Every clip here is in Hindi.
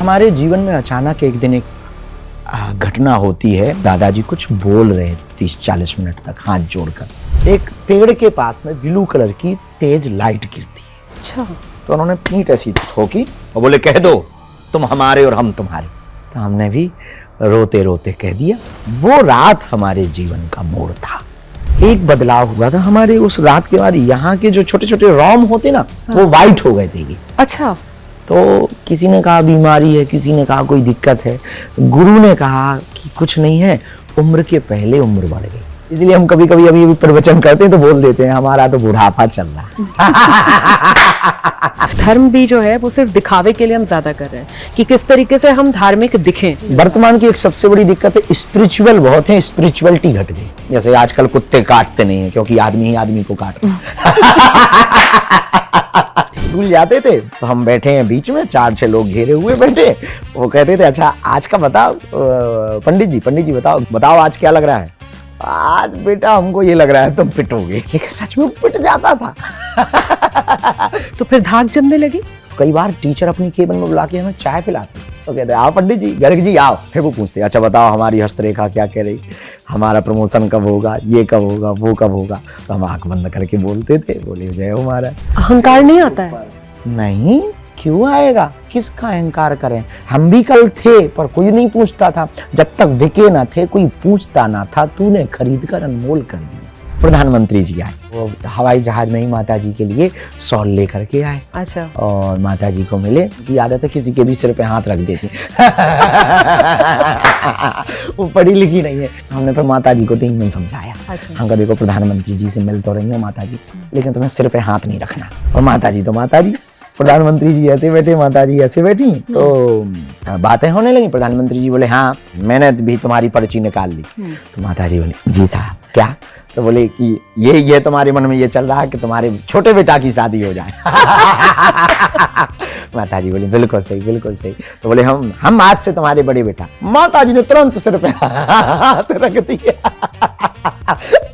हमारे जीवन में अचानक एक दिन एक घटना होती है। दादाजी कुछ बोल रहे 30-40 मिनट तक हाथ जोड़कर। एक पेड़ के पास में ब्लू कलर की तेज लाइट गिरती है। अच्छा। तो उन्होंने पीठ ऐसी ठोकी और बोले कह दो तुम हमारे और हम तुम्हारे। तो हमने भी रोते रोते कह दिया। वो रात हमारे जीवन का मोड़ था। एक बदलाव हुआ था हमारे उस रात के बाद। यहाँ के जो छोटे छोटे रोम होते ना, वो वाइट हो गए थे। अच्छा। तो किसी ने कहा बीमारी है, किसी ने कहा कोई दिक्कत है। गुरु ने कहा कि कुछ नहीं है, उम्र के पहले उम्र बढ़ गई। इसलिए हम कभी कभी अभी प्रवचन करते हैं तो बोल देते हैं हमारा तो बुढ़ापा चल रहा है। धर्म भी जो है वो सिर्फ दिखावे के लिए हम ज्यादा कर रहे हैं कि किस तरीके से हम धार्मिक दिखें। वर्तमान की एक सबसे बड़ी दिक्कत है, स्पिरिचुअल बहुत है, स्पिरिचुअलिटी घट गई। जैसे आजकल कुत्ते काटते नहीं है क्योंकि आदमी ही आदमी को काट भूल जाते थे। तो हम बैठे हैं बीच में, 4-6 लोग घेरे हुए बैठे। वो कहते थे अच्छा आज का बताओ पंडित जी बताओ आज क्या लग रहा है। आज बेटा हमको ये लग रहा है तुम पिटोगे। लेकिन सच में पिट जाता था। तो फिर धाक जमने लगी। कई बार टीचर अपनी केबिन में बुला के हमें चाय पिलाते। तो कहते आओ पंडित जी, गर्ग जी आओ। फिर वो पूछते अच्छा बताओ हमारी हस्तरेखा क्या कह रही, हमारा प्रमोशन कब होगा, ये कब होगा, वो कब होगा। तो हम आंख बंद करके बोलते थे, बोले जय हो महाराज। अहंकार नहीं आता है? नहीं, क्यों आएगा, किसका अहंकार करें। हम भी कल थे पर कोई नहीं पूछता था। जब तक बिके ना थे कोई पूछता ना था, तूने खरीद कर अनमोल कर दिया। प्रधानमंत्री जी आए, वो हवाई जहाज में ही माता जी के लिए शॉल लेकर के आए। अच्छा। और माता जी को मिले की आदत है किसी के भी सिर पे हाथ रख देती। वो पढ़ी लिखी नहीं है। हमने फिर माता जी को 3 दिन समझाया। अच्छा। हमको देखो प्रधानमंत्री जी से मिल तो रही हो माता जी, लेकिन तुम्हें सिर पे हाथ नहीं रखना। और माता जी तो माता जी, प्रधानमंत्री जी ऐसे बैठे, माता जी ऐसे बैठी। तो बातें होने लगी। प्रधानमंत्री जी बोले हाँ मैंने भी तुम्हारी पर्ची निकाल ली। तो माता जी बोले जी साहब क्या। तो बोले कि ये तुम्हारे मन में ये चल रहा है कि तुम्हारे छोटे बेटा की शादी हो जाए। माता जी बोले बिल्कुल सही बिल्कुल सही। तो बोले हम आज से तुम्हारे बड़े बेटा। माता जी ने तुरंत सिर पे हाथ रख दिया।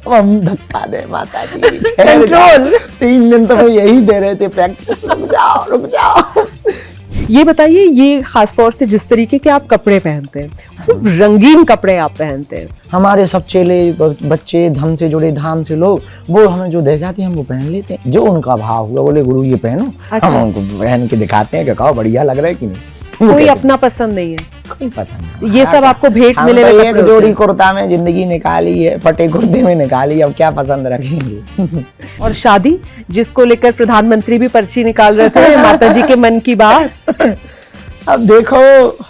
हम धक्का दे माता जी, कंट्रोल। 3 दिन तो यही दे रहे थे प्रैक्टिस, रुक जाओ। ये बताइए, ये खासतौर से जिस तरीके के आप कपड़े पहनते हैं, खूब रंगीन कपड़े आप पहनते हैं। हमारे सब चेले बच्चे, धर्म से जुड़े धाम से लोग, वो हमें जो दे जाते हैं हम वो पहन लेते हैं। जो उनका भाव हुआ, बोले गुरु ये पहनो। अच्छा। हम उनको पहन के दिखाते हैं कि कहो बढ़िया लग रहा है कि नहीं। कोई अपना पसंद नहीं है? कोई पसंद नहीं। ये सब आपको भेंट मिले हुए एक जोड़ी कुर्ता में जिंदगी निकाली है, फटे कुर्ते में निकाली, अब क्या पसंद रखेंगे। और शादी जिसको लेकर प्रधानमंत्री भी पर्ची निकाल रहे थे, माता जी के मन की बात। अब देखो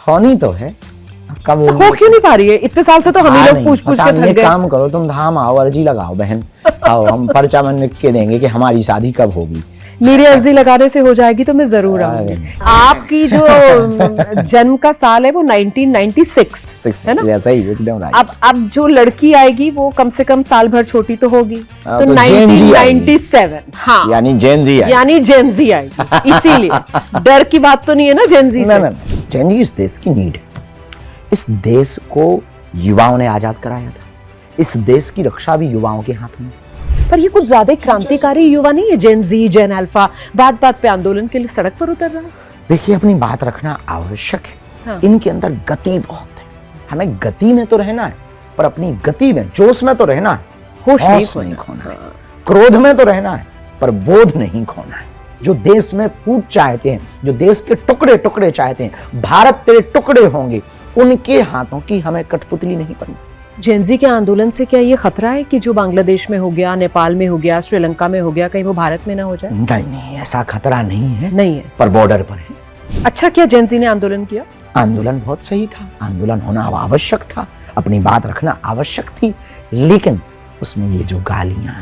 होनी तो है, कब हो क्यों नहीं पा रही है? इतने साल से तो हम ही लोग पूछ के थक गए। काम करो तुम, धाम आओ, अर्जी लगाओ बहन, आओ हम पर्चा में लिख के देंगे कि हमारी शादी कब होगी। मेरी अर्जी लगाने से हो जाएगी तो मैं जरूर आऊंगी। आपकी जो जन्म का साल है वो 1996 है ना? सही एकदम राइट। अब जो लड़की आएगी वो कम से कम साल भर छोटी तो होगी। तो 1997। हाँ, यानी जेन जी आएगी। इसीलिए डर की बात तो नहीं है ना जेन जी से? जेन जी इस देश की नीड है। इस देश को युवाओं ने आजाद कराया था। इस देश की रक्षा भी युवाओं के हाथ में। पर ये कुछ ज्यादा क्रांतिकारी युवा नहीं है? जेन जी, जेन अल्फा बात पे आंदोलन के लिए सड़क पर उतर रहा है। देखिए अपनी बात रखना आवश्यक है। हाँ। इनके अंदर गति बहुत है। हमें गति में तो रहना है, पर अपनी गति में, जोश में तो रहना है, होश नहीं खोना है। क्रोध में तो रहना है, पर बोध नहीं खोना है। जो देश में फूट चाहते हैं, जो देश के टुकड़े टुकड़े चाहते हैं, भारत तेरे टुकड़े होंगे, उनके हाथों की हमें कठपुतली नहीं बननी। जेनजी के आंदोलन से क्या ये खतरा है कि जो बांग्लादेश में हो गया, नेपाल में हो गया, श्रीलंका में हो गया, कहीं वो भारत में ना हो जाए? नहीं, ऐसा खतरा नहीं है। नहीं है, पर बॉर्डर पर है। अच्छा, क्या जेनजी ने आंदोलन किया? आंदोलन बहुत सही था। आंदोलन होना आवश्यक था, अपनी बात रखना आवश्यक थी, लेकिन उसमें ये जो गालियां,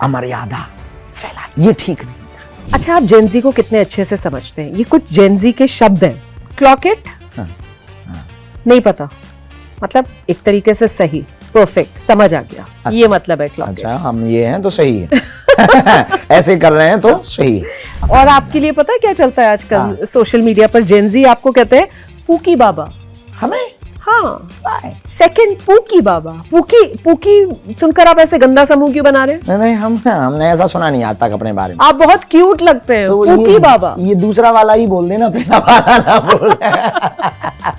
अमर्यादा फैलाई, ये ठीक नहीं था। अच्छा, आप जेनजी को कितने अच्छे से समझते हैं? ये कुछ जेनजी के शब्द हैं। क्लॉकेट? हाँ। नहीं पता, मतलब एक तरीके से सही, परफेक्ट, समझ आ गया। अच्छा, ये मतलब है क्लॉकेट। अच्छा, हम ये हैं तो सही है। ऐसे कर रहे हैं तो सही है। और आपके लिए पता है क्या चलता है आजकल? हाँ। सोशल मीडिया पर जेनजी आपको कहते हैं पूकी बाबा। हमें? हाँ, सेकंड पूकी बाबा। पूकी सुनकर आप ऐसे गंदा सा मुंह क्यों बना रहे हैं? नहीं, हमने ऐसा सुना नहीं आज तक अपने बारे में। आप बहुत क्यूट लगते हैं। तो पूकी बाबा ये दूसरा वाला ही बोल देना, पहला वाला ना बोल। नमस्कार,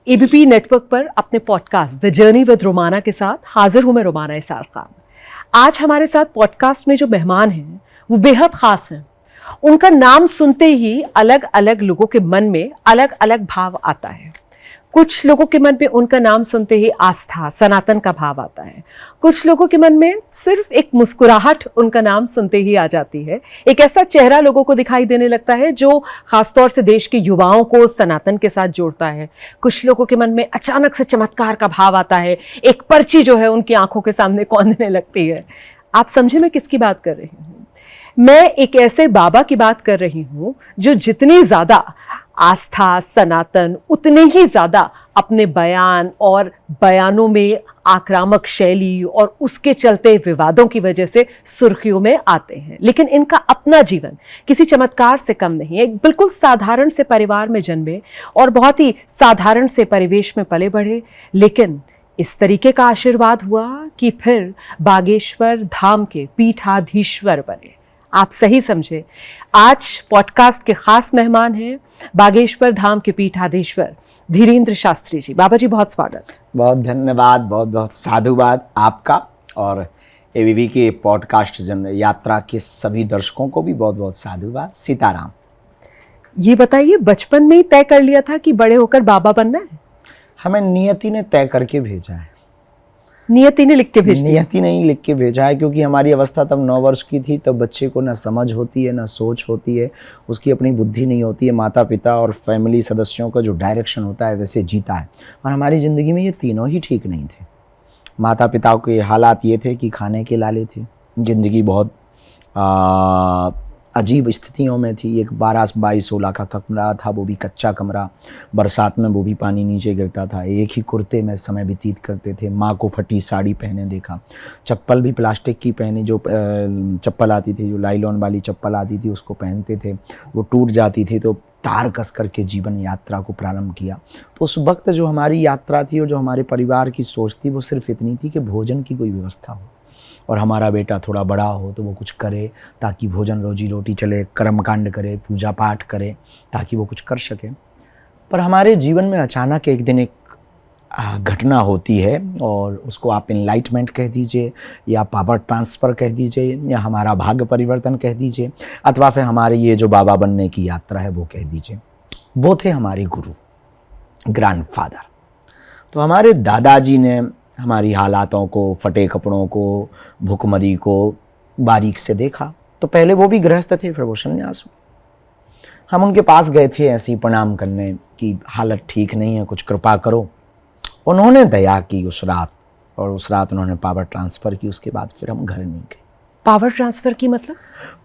एबीपी नेटवर्क पर अपने podcast the journey with Romana के साथ हाजिर हूं मैं रोमाना इसार खान। आज हमारे साथ पॉडकास्ट में जो मेहमान हैं वो बेहद खास हैं। उनका नाम सुनते ही अलग अलग लोगों के मन में अलग अलग भाव आता है। कुछ लोगों के मन में उनका नाम सुनते ही आस्था, सनातन का भाव आता है। कुछ लोगों के मन में सिर्फ एक मुस्कुराहट उनका नाम सुनते ही आ जाती है। एक ऐसा चेहरा लोगों को दिखाई देने लगता है जो खासतौर से देश के युवाओं को सनातन के साथ जोड़ता है। कुछ लोगों के मन में अचानक से चमत्कार का भाव आता है। एक पर्ची जो है उनकी आंखों के सामने कौंधने लगती है। आप समझे मैं किसकी बात कर रही हूँ? मैं एक ऐसे बाबा की बात कर रही हूँ जो जितनी ज्यादा आस्था, सनातन, उतने ही ज्यादा अपने बयान और बयानों में आक्रामक शैली और उसके चलते विवादों की वजह से सुर्खियों में आते हैं। लेकिन इनका अपना जीवन किसी चमत्कार से कम नहीं है। एक बिल्कुल साधारण से परिवार में जन्मे और बहुत ही साधारण से परिवेश में पले बढ़े, लेकिन इस तरीके का आशीर्वाद हुआ कि फिर बागेश्वर धाम के पीठाधीश्वर बने। आप सही समझे। आज पॉडकास्ट के खास मेहमान हैं बागेश्वर धाम के पीठाधीश्वर धीरेन्द्र शास्त्री जी। बाबा जी बहुत स्वागत। बहुत धन्यवाद, बहुत बहुत साधुवाद आपका और एबीपी के पॉडकास्ट यात्रा के सभी दर्शकों को भी बहुत बहुत साधुवाद। सीताराम। ये बताइए, बचपन में ही तय कर लिया था कि बड़े होकर बाबा बनना है? हमें नियति ने तय करके भेजा है। नियति ने लिख के भेज दिया? नियति नहीं लिख के भेजा है, क्योंकि हमारी अवस्था तब 9 वर्ष की थी। तब बच्चे को ना समझ होती है, ना सोच होती है, उसकी अपनी बुद्धि नहीं होती है। माता पिता और फैमिली सदस्यों का जो डायरेक्शन होता है वैसे जीता है। और हमारी ज़िंदगी में ये तीनों ही ठीक नहीं थे। माता पिता के हालात ये थे कि खाने के लाले थे। ज़िंदगी बहुत अजीब स्थितियों में थी। एक 12-22-16 का कमरा था, वो भी कच्चा कमरा। बरसात में वो भी पानी नीचे गिरता था। एक ही कुर्ते में समय व्यतीत करते थे। माँ को फटी साड़ी पहने देखा। चप्पल भी प्लास्टिक की पहनी, जो चप्पल आती थी, जो लाइलॉन वाली चप्पल आती थी, उसको पहनते थे। वो टूट जाती थी तो तार कस करके जीवन यात्रा को प्रारंभ किया। तो उस वक्त जो हमारी यात्रा थी और जो हमारे परिवार की सोच थी वो सिर्फ इतनी थी कि भोजन की कोई व्यवस्था हो और हमारा बेटा थोड़ा बड़ा हो तो वो कुछ करे ताकि भोजन रोजी रोटी चले, कर्मकांड करे, पूजा पाठ करे ताकि वो कुछ कर सके। पर हमारे जीवन में अचानक एक दिन एक घटना होती है और उसको आप इनलाइटमेंट कह दीजिए या पावर ट्रांसफ़र कह दीजिए या हमारा भाग्य परिवर्तन कह दीजिए अथवा फिर हमारे ये जो बाबा बनने की यात्रा है वो कह दीजिए। वो थे हमारे गुरु, ग्रैंडफादर। तो हमारे दादाजी ने हमारी हालातों को, फटे कपड़ों को, भुखमरी को बारीक से देखा। तो पहले वो भी गृहस्थ थे, फिर वो सन्यासी। हम उनके पास गए थे ऐसे ही प्रणाम करने कि हालत ठीक नहीं है, कुछ कृपा करो। उन्होंने दया की उस रात, और उस रात उन्होंने पावर ट्रांसफ़र की। उसके बाद फिर हम घर नहीं गए। पावर ट्रांसफ़र की मतलब?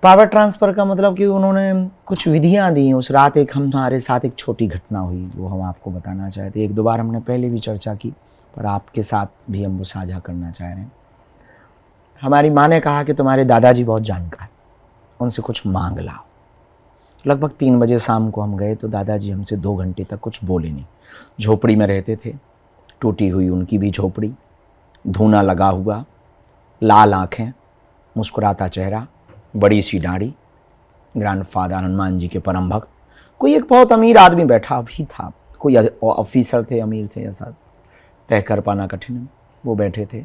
पावर ट्रांसफ़र का मतलब कि उन्होंने कुछ विधियां दी। उस रात एक हमारे साथ एक छोटी घटना हुई, वो हम आपको बताना चाहते। 1-2 बार हमने पहले भी चर्चा की, पर आपके साथ भी हम वो साझा करना चाह रहे हैं। हमारी माँ ने कहा कि तुम्हारे दादाजी बहुत जानकार, उनसे कुछ मांग लाओ। लगभग 3 बजे शाम को हम गए तो दादाजी हमसे 2 घंटे तक कुछ बोले नहीं। झोपड़ी में रहते थे, टूटी हुई उनकी भी झोपड़ी, धूना लगा हुआ, लाल आँखें, मुस्कुराता चेहरा, बड़ी सी दाढ़ी। ग्रैंडफादर हनुमान जी के परम भक्त। कोई एक बहुत अमीर आदमी बैठा भी था, कोई ऑफिसर थे, अमीर थे, ऐसा तय कर पाना कठिन है। वो बैठे थे,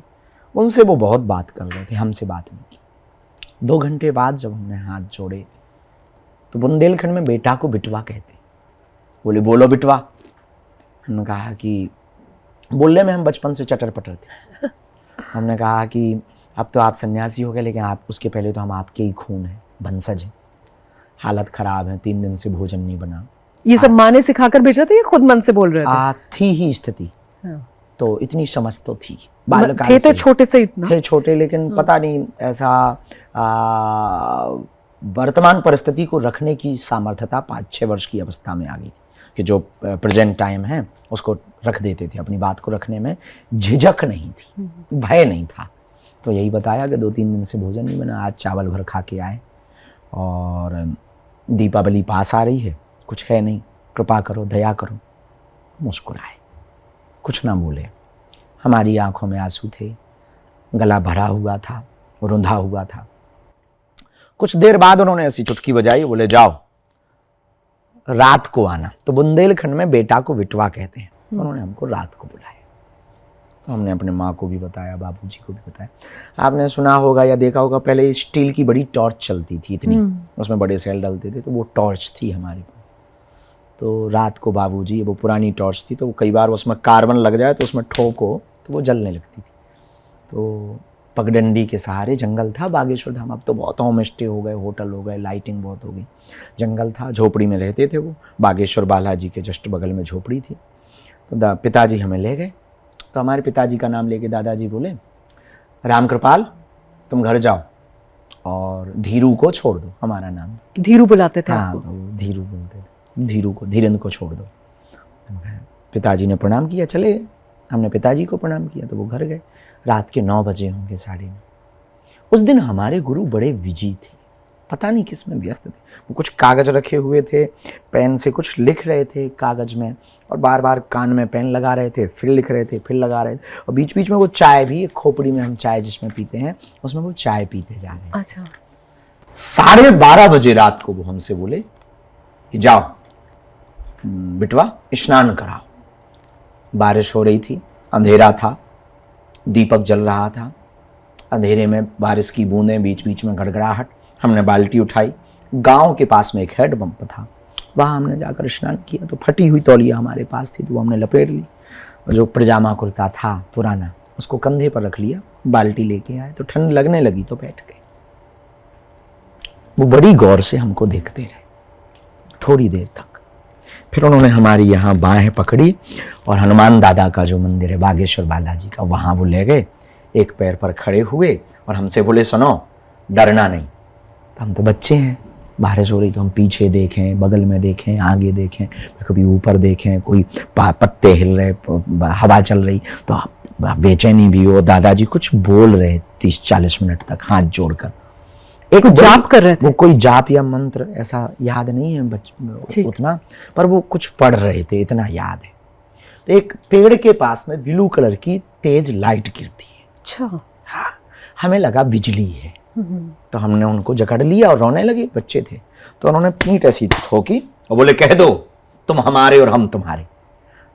उनसे वो बहुत बात कर रहे थे, हमसे बात नहीं की। 2 घंटे बाद जब हमने हाथ जोड़े तो बुंदेलखंड में बेटा को बिटवा कहते। बोले बोलो बिटवा। हमने कहा कि बोलने में हम बचपन से चटर पटर थे। हमने कहा कि अब तो आप सन्यासी हो गए, लेकिन आप उसके पहले तो हम आपके ही खून हैं, वंशज हैं। हालत ख़राब है, 3 दिन से भोजन नहीं बना। ये सब माँ ने सिखाकर भेजा था या खुद मन से बोल रहे थे? थी ही स्थिति। हाँ। तो इतनी समझ तो थी। बालकाल थे तो छोटे से इतना थे, छोटे, लेकिन पता नहीं ऐसा वर्तमान परिस्थिति को रखने की सामर्थ्यता 5-6 वर्ष की अवस्था में आ गई थी कि जो प्रेजेंट टाइम है उसको रख देते थे। अपनी बात को रखने में झिझक नहीं थी, भय नहीं था। तो यही बताया कि 2-3 दिन से भोजन नहीं बना, आज चावल भर खा के आए और दीपावली पास आ रही है, कुछ है नहीं, कृपा करो, दया करो। मुस्कुराए, कुछ ना बोले। हमारी आंखों में आंसू थे, गला भरा हुआ था, रुंधा हुआ था। कुछ देर बाद उन्होंने ऐसी चुटकी बजाई, बोले जाओ रात को आना। तो बुंदेलखंड में बेटा को विटवा कहते हैं। तो उन्होंने हमको रात को बुलाया। तो हमने अपने माँ को भी बताया, बाबूजी को भी बताया। आपने सुना होगा या देखा होगा, पहले स्टील की बड़ी टॉर्च चलती थी इतनी, उसमें बड़े सेल डलते थे, तो वो टॉर्च थी हमारे पास। तो रात को बाबूजी, वो पुरानी टॉर्च थी, तो कई बार उसमें कार्बन लग जाए तो उसमें ठोको तो वो जलने लगती थी। तो पगडंडी के सहारे, जंगल था बागेश्वर धाम, अब तो बहुत होम स्टे हो गए, होटल हो गए, लाइटिंग बहुत हो गई। जंगल था, झोपड़ी में रहते थे वो। बागेश्वर बालाजी के जस्ट बगल में झोपड़ी थी। तो पिताजी हमें ले गए। तो हमारे पिताजी का नाम लेके दादाजी बोले, रामकृपाल तुम घर जाओ और धीरू को छोड़ दो। हमारा नाम धीरू बुलाते थे हाँ, आपको? धीरू बोलते थे। धीरू को, धीरेन्द्र को छोड़ दो। पिताजी ने प्रणाम किया, चले गए। हमने पिताजी को प्रणाम किया तो वो घर गए। रात के 9 बजे होंगे, 9:30। उस दिन हमारे गुरु बड़े बिजी थे, पता नहीं किस में व्यस्त थे। वो कुछ कागज रखे हुए थे, पेन से कुछ लिख रहे थे कागज में, और बार बार कान में पेन लगा रहे थे, फिर लिख रहे थे, फिर लगा रहे थे। और बीच बीच में वो चाय भी, एक खोपड़ी में हम चाय जिसमें पीते हैं, उसमें वो चाय पीते जा रहे हैं। अच्छा। 12:30 बजे रात को वो हमसे बोले कि जाओ बिटवा स्नान कराओ। बारिश हो रही थी, अंधेरा था, दीपक जल रहा था। अंधेरे में बारिश की बूंदें, बीच बीच में गड़गड़ाहट। हमने बाल्टी उठाई, गांव के पास में एक हैंडपंप था, वहाँ हमने जाकर स्नान किया। तो फटी हुई तौलिया हमारे पास थी, तो वो हमने लपेट ली। और जो पजामा कुर्ता था पुराना, उसको कंधे पर रख लिया, बाल्टी लेके आए। तो ठंड लगने लगी तो बैठ गए। वो बड़ी गौर से हमको देखते रहे थोड़ी देर तक। फिर उन्होंने हमारी यहाँ बाहें पकड़ी और हनुमान दादा का जो मंदिर है बागेश्वर बालाजी का, वहाँ वो ले गए। एक पैर पर खड़े हुए और हमसे बोले, सुनो डरना नहीं। तो हम तो बच्चे हैं, बारिश हो रही तो हम पीछे देखें, बगल में देखें, आगे देखें, कभी ऊपर देखें, कोई पत्ते हिल रहे, हवा चल रही, तो बेचैनी भी हो। दादाजी कुछ बोल रहे 30-40 मिनट तक हाथ जोड़कर। एक जाप कर रहे थे? वो कोई जाप या मंत्र ऐसा याद नहीं है उतना, पर वो कुछ पढ़ रहे थे, इतना याद है। तो एक पेड़ के पास में ब्लू कलर की तेज लाइट गिरती है। अच्छा। हाँ, हमें लगा बिजली है। तो हमने उनको जकड़ लिया और रोने लगे, बच्चे थे। तो उन्होंने पीठ ऐसी ठोकी और बोले, कह दो तुम हमारे और हम तुम्हारे।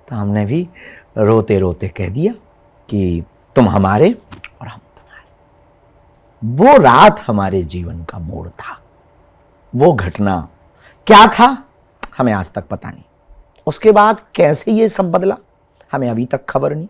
तो हमने भी रोते रोते कह दिया कि तुम हमारे और हम तुम्हारे। वो रात हमारे जीवन का मोड़ था। वो घटना क्या था हमें आज तक पता नहीं। उसके बाद कैसे ये सब बदला हमें अभी तक खबर नहीं।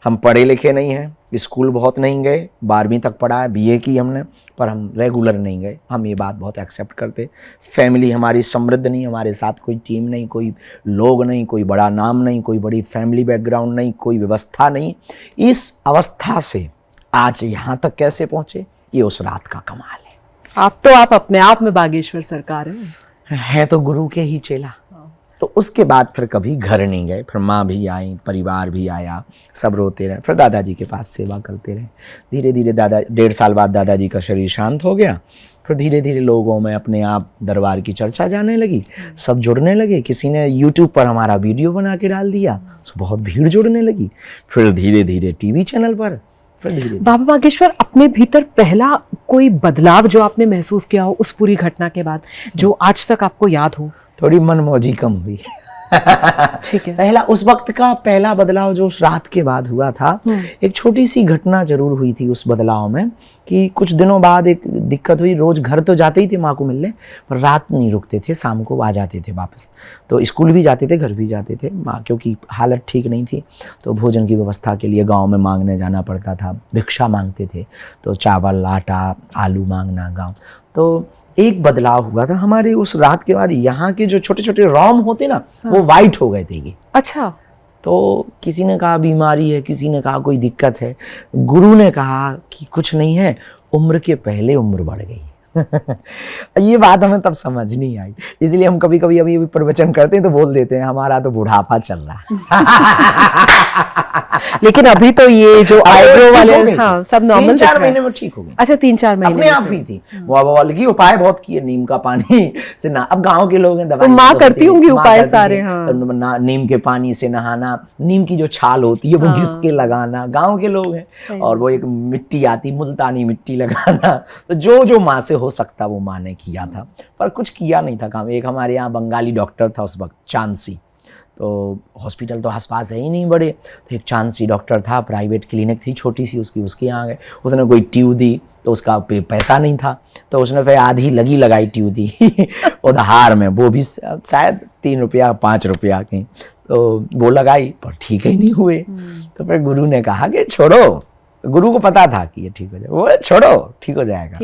हम पढ़े लिखे नहीं हैं, स्कूल बहुत नहीं गए, 12वीं तक पढ़ा है, BA की हमने, पर हम रेगुलर नहीं गए। हम ये बात बहुत एक्सेप्ट करते। फैमिली हमारी समृद्ध नहीं, हमारे साथ कोई टीम नहीं, कोई लोग नहीं, कोई बड़ा नाम नहीं, कोई बड़ी फैमिली बैकग्राउंड नहीं, कोई व्यवस्था नहीं। इस अवस्था से आज यहाँ तक कैसे पहुँचे, ये उस रात का कमाल है। आप अपने आप में बागेश्वर सरकार है तो गुरु के ही चेला। तो उसके बाद फिर कभी घर नहीं गए। फिर माँ भी आई, परिवार भी आया, सब रोते रहे। फिर दादाजी के पास सेवा करते रहे। धीरे धीरे 1.5 साल बाद दादाजी का शरीर शांत हो गया। फिर धीरे धीरे लोगों में अपने आप दरबार की चर्चा जाने लगी, सब जुड़ने लगे। किसी ने YouTube पर हमारा वीडियो बना के डाल दिया, तो बहुत भीड़ जुड़ने लगी। फिर धीरे धीरे TV चैनल पर, फिर धीरे। बाबा बागेश्वर, अपने भीतर पहला कोई बदलाव जो आपने महसूस किया हो उस पूरी घटना के बाद, जो आज तक आपको याद हो? थोड़ी मनमौजी कम हुई। ठीक है। पहला, उस वक्त का पहला बदलाव जो उस रात के बाद हुआ था, एक छोटी सी घटना जरूर हुई थी उस बदलाव में, कि कुछ दिनों बाद एक दिक्कत हुई। रोज घर तो जाते ही थे माँ को मिलने, पर रात नहीं रुकते थे, शाम को आ जाते थे वापस। तो स्कूल भी जाते थे, घर भी जाते थे। माँ क्योंकि हालत ठीक नहीं थी, तो भोजन की व्यवस्था के लिए गाँव में मांगने जाना पड़ता था, भिक्षा मांगते थे। तो चावल, आटा, आलू मांगना गाँव। तो एक बदलाव हुआ था हमारे उस रात के बाद। यहाँ के जो छोटे छोटे रॉम होते ना, वो वाइट हो गए थे ये। अच्छा। तो किसी ने कहा बीमारी है, किसी ने कहा कोई दिक्कत है। गुरु ने कहा कि कुछ नहीं है, उम्र के पहले उम्र बढ़ गई। ये बात हमें तब समझ नहीं आई, इसलिए हम कभी कभी अभी प्रवचन करते हैं तो बोल देते हैं हमारा तो बुढ़ापा चल रहा है। लेकिन अभी तो ये जो आईब्रो वाले हाँ सब नॉर्मल 3-4 महीने में ठीक हो गई। अच्छा 3-4 महीने अपने आप ही थी वो वाली उपाय बहुत किए, नीम का पानी से ना, अब गांव के लोग हैं दवाई तो माँ करती होंगी माँ उपाय करती सारे थी, हाँ तो नीम के पानी से नहाना, नीम की जो छाल होती है वो घिस के लगाना, गांव के लोग हैं, और वो एक मिट्टी आती मुल्तानी मिट्टी लगाना, तो जो जो माँ से हो सकता वो माँ ने किया था, पर कुछ किया नहीं था काम। एक हमारे यहाँ बंगाली डॉक्टर था उस वक्त, चांसी, तो हॉस्पिटल तो आसपास है ही नहीं बड़े, तो एक चांसी डॉक्टर था, प्राइवेट क्लिनिक थी छोटी सी उसके यहाँ गए, उसने कोई ट्यूब दी तो उसका पैसा नहीं था, तो उसने फिर आधी लगाई ट्यूब दी उधार में, वो भी शायद 3 रुपया 5 रुपया की, तो वो लगाई पर ठीक ही नहीं हुए। तो फिर गुरु ने कहा कि छोड़ो, गुरु को पता था कि ये ठीक हो जाएगा, वो छोड़ो ठीक हो जाएगा,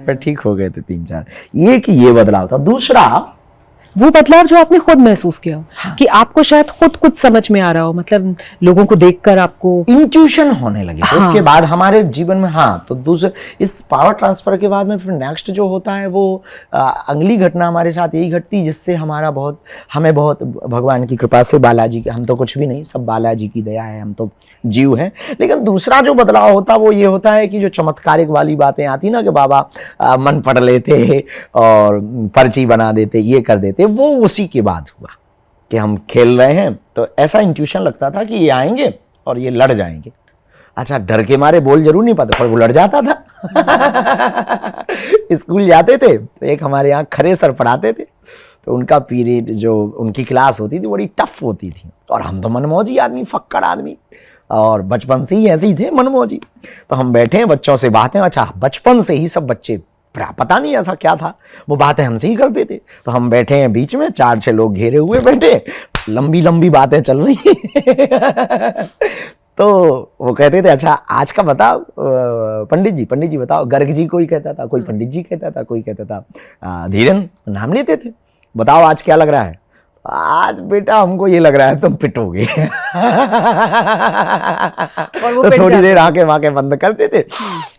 फिर ठीक हो गए थे 3-4। ये बदलाव था। दूसरा वो बदलाव जो आपने खुद महसूस किया हाँ। कि आपको शायद खुद कुछ समझ में आ रहा हो, मतलब लोगों को देखकर आपको इंट्यूशन होने लगे हाँ। उसके बाद हमारे जीवन में हाँ, तो दूसरे इस पावर ट्रांसफर के बाद में फिर नेक्स्ट जो होता है वो अगली घटना हमारे साथ यही घटती जिससे हमें बहुत भगवान की कृपा से, बालाजी की, हम तो कुछ भी नहीं, सब बालाजी की दया है, हम तो जीव हैं। लेकिन दूसरा जो बदलाव होता वो ये होता है कि जो चमत्कारिक वाली बातें आती ना कि बाबा मन पढ़ लेते और पर्ची बना देते, ये कर देते, वो उसी के बाद हुआ कि हम खेल रहे हैं तो ऐसा इंट्यूशन लगता था कि ये आएंगे और ये लड़ जाएंगे। अच्छा, डर के मारे बोल जरूर नहीं पाते पर वो लड़ जाता था स्कूल जाते थे तो एक हमारे यहाँ खरे सर पढ़ाते थे, तो उनका पीरियड जो उनकी क्लास होती थी बड़ी टफ होती थी, और हम तो मनमौजी आदमी, फक्कड़ आदमी, और बचपन से ही ऐसे ही थे मनमौजी। तो हम बैठे हैं बच्चों से बातें, अच्छा बचपन से ही सब बच्चे, पता नहीं ऐसा क्या था, वो बातें हमसे ही करते थे। तो हम बैठे हैं बीच में, 4-6 लोग घेरे हुए बैठे, लंबी लंबी बातें चल रही तो वो कहते थे अच्छा आज का बताओ पंडित जी बताओ। गर्ग जी कोई कहता था, कोई पंडित जी कहता था, कोई कहता था धीरेन्द्र, नाम लेते थे, बताओ आज क्या लग रहा है। आज बेटा हमको ये लग रहा है तुम पिटोगे और वो तो थोड़ी देर आके वाके बंद करते थे,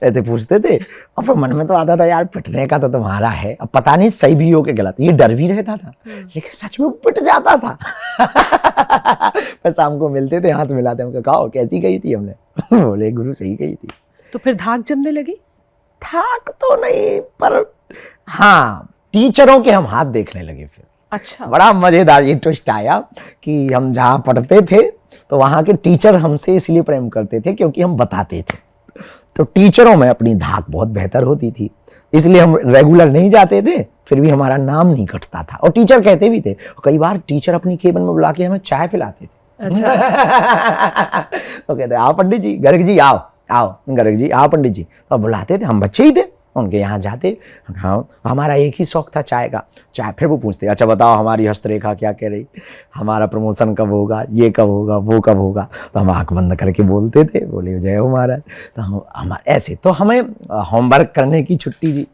ऐसे पूछते थे, और फिर मन में तो आता था यार पिटने का तो तुम्हारा है, अब पता नहीं सही भी हो कि गलत, ये डर भी रहता था, लेकिन सच में पिट जाता था फिर शाम को मिलते थे, हाथ मिलाते, हमको कहा कैसी गई थी, हमने बोले गुरु सही गई थी। तो फिर धाक जमने लगी? धाक तो नहीं, पर हाँ टीचरों के हम हाथ देखने लगे फिर। अच्छा, बड़ा मजेदार ये ट्विस्ट आया कि हम जहाँ पढ़ते थे तो वहाँ के टीचर हमसे इसलिए प्रेम करते थे क्योंकि हम बताते थे, तो टीचरों में अपनी धाक बहुत बेहतर होती थी, इसलिए हम रेगुलर नहीं जाते थे, फिर भी हमारा नाम नहीं कटता था, और टीचर कहते भी थे, कई बार टीचर अपनी केबिन में बुला के हमें चाय पिलाते थे। अच्छा। तो कहते आओ पंडित जी, गर्ग जी आओ गर्ग जी आओ पंडित जी, तो बुलाते थे, हम बच्चे ही थे, उनके यहाँ जाते, हाँ हमारा एक ही शौक था चाय का, चाय। फिर वो पूछते अच्छा बताओ हमारी हस्तरेखा क्या कह रही, हमारा प्रमोशन कब होगा, ये कब होगा, वो कब होगा, तो हम आँख बंद करके बोलते थे, बोले जय हो महाराज। तो हम ऐसे, तो हमें होमवर्क करने की छुट्टी दी